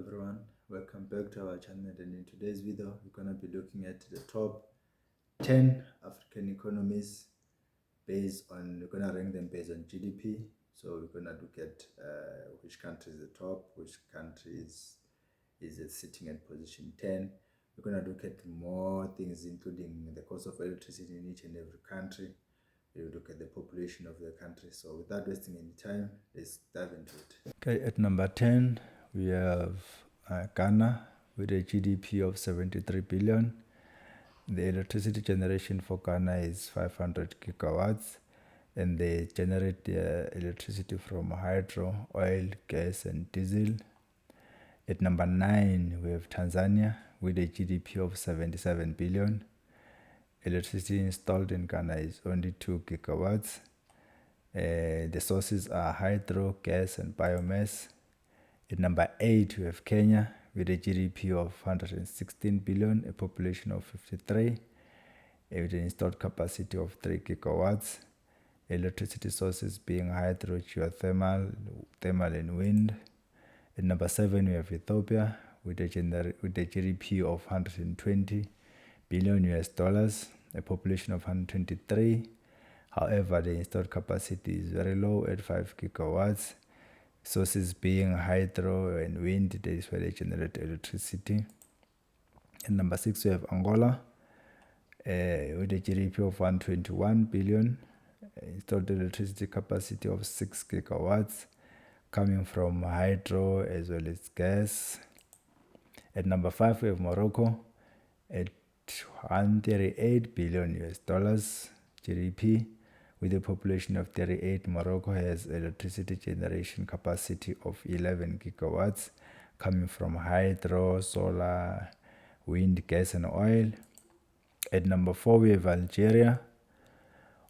everyone, welcome back to our channel, and in today's video we're going to be looking at the top 10 African economies we're going to rank them based on GDP. So we're going to look at which country is the top, which country is sitting at position 10. We're going to look at more things, including the cost of electricity in each and every country. We'll look at the population of the country. So without wasting any time, let's dive into it. Okay, at number 10 we have Ghana with a GDP of 73 billion. The electricity generation for Ghana is 500 gigawatts, and they generate their electricity from hydro, oil, gas, and diesel. At number 9 we have Tanzania with a GDP of 77 billion. Electricity installed in Ghana is only 2 gigawatts. The sources are hydro, gas, and biomass. At number 8 we have Kenya with a GDP of 116 billion, a population of 53, with an installed capacity of 3 gigawatts. Electricity sources being hydro, geothermal, thermal, and wind. At number 7 we have Ethiopia with a GDP of 120 billion US dollars, a population of 123. However, the installed capacity is very low at 5 gigawatts. Sources being hydro and wind, that is where they generate electricity. And number 6 we have Angola with a GDP of 121 billion, installed electricity capacity of 6 gigawatts, coming from hydro as well as gas. At number 5 we have Morocco at 138 billion US dollars GDP. With a population of 38, Morocco has electricity generation capacity of 11 gigawatts, coming from hydro, solar, wind, gas, and oil. At number 4 we have Algeria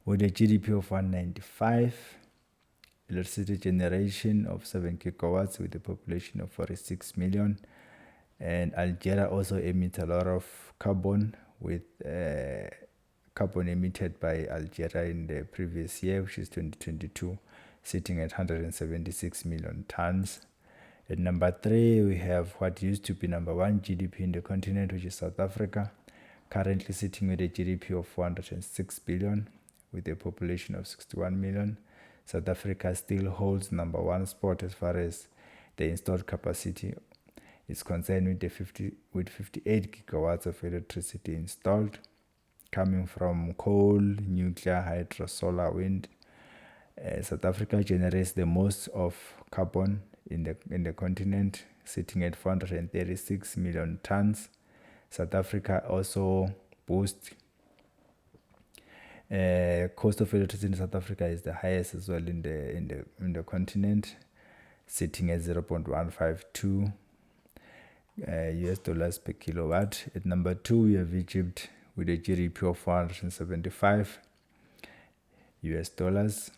with a GDP of 195, electricity generation of 7 gigawatts with a population of 46 million. And Algeria also emits a lot of carbon, with carbon emitted by Algeria in the previous year, which is 2022, sitting at 176 million tons. At number 3 we have what used to be number 1 GDP in the continent, which is South Africa, currently sitting with a GDP of 406 billion with a population of 61 million. South Africa still holds number 1 spot as far as the installed capacity is concerned, with 58 gigawatts of electricity installed, coming from coal, nuclear, hydro, solar, wind. South Africa generates the most of carbon in the continent, sitting at 436 million tons. South Africa also boasts cost of electricity in South Africa is the highest as well in the continent, sitting at 0.152 US dollars per kilowatt. At number 2 we have Egypt with a GDP of 475 US dollars,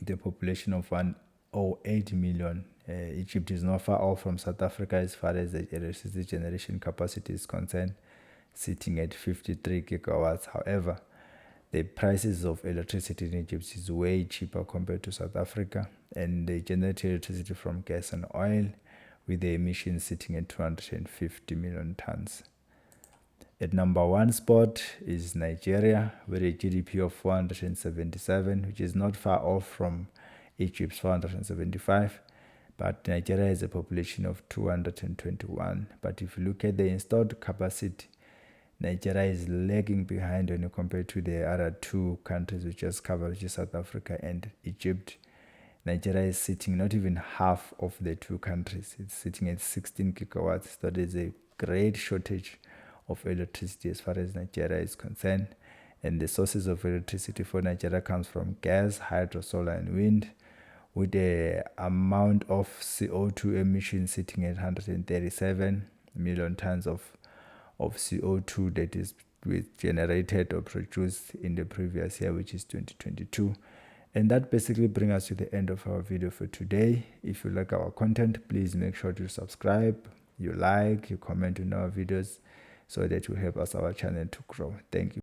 the population of 108 million. Egypt is not far off from South Africa as far as the electricity generation capacity is concerned, sitting at 53 gigawatts. However, the prices of electricity in Egypt is way cheaper compared to South Africa, and they generate electricity from gas and oil, with the emissions sitting at 250 million tons. At number 1 spot is Nigeria with a GDP of 477, which is not far off from Egypt's 475, but Nigeria has a population of 221. But if you look at the installed capacity, Nigeria is lagging behind when you compare to the other 2 countries we just covered, which is South Africa and Egypt. Nigeria is sitting not even half of the 2 countries. It's sitting at 16 gigawatts. That is a great shortage of electricity as far as Nigeria is concerned. And the sources of electricity for Nigeria comes from gas, hydro, solar, and wind, with the amount of CO2 emissions sitting at 137 million tons of CO2 that is generated or produced in the previous year, which is 2022. And that basically brings us to the end of our video for today. If you like our content, please make sure to subscribe, you comment on our videos, so that will help us our channel to grow. Thank you.